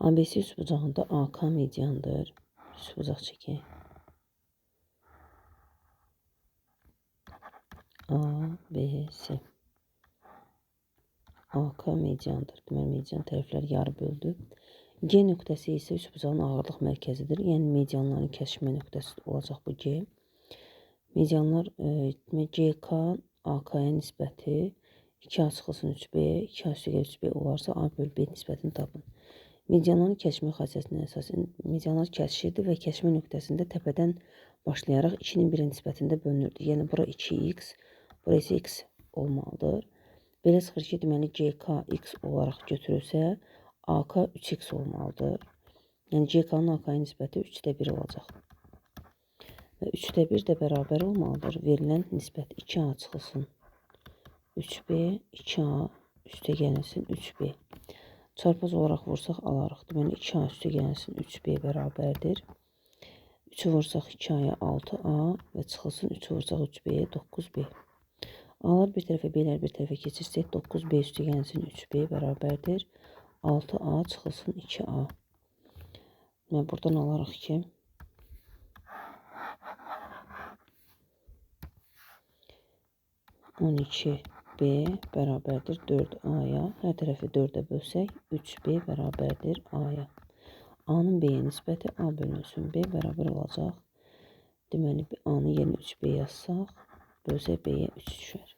ABC üçbucağında AK mediandır. Üçbucaq çəkək. ABC. AK mediandır. Deməli, median tərəflər yarı böldü. G nöqtəsi isə üçbucağın ağırlıq mərkəzidir. Yəni, medianların kəsişmə nöqtəsi olacaq bu G. Medianlar GK, AK-yə nisbəti 2A çıxılsın 3B, 2A üstəgəl 3B olarsa A bölü B nisbətini tapın. Medianların kəsişmə xassiyətinə əsasən medianlar kəsişirdi və kəsişmə nöqtəsində təpədən başlayaraq 2-nin 1 nisbətində bölünürdü. Yəni, bura 2x, bura isə x olmalıdır. Belə çıxır ki, deməli GK x olaraq götürülsə, AK 3x olmalıdır. Yəni, GK-nın AK-yə nisbəti 3-də 1 olacaq. Və 3-də 1 də bərabər olmalıdır. Verilən nisbət 2A çıxılsın 3B, 2A üstəgəlsin 3B. Çarpaz olaraq vursaq alarıq. Deməli, 2A üstəgəlsin 3B bərabərdir. 3'ü vursaq 2A'ya 6A və çıxılsın 3'ü vursaq 3B'yə 9B. A'lar bir tərəfə, B'lər bir tərəfə keçirsək 9B üstəgəlsin 3B bərabərdir. 6A çıxılsın 2A. Və buradan alarıq ki, 12B bərabərdir 4A'ya. Hər tərəfi 4'ə bölsək 3B bərabərdir A'ya. A'nın B'yə nisbəti A bölünsün B bərabər olacaq. Deməli, A'nın yerinə 3B yazsaq, bölsək B'yə 3 düşər.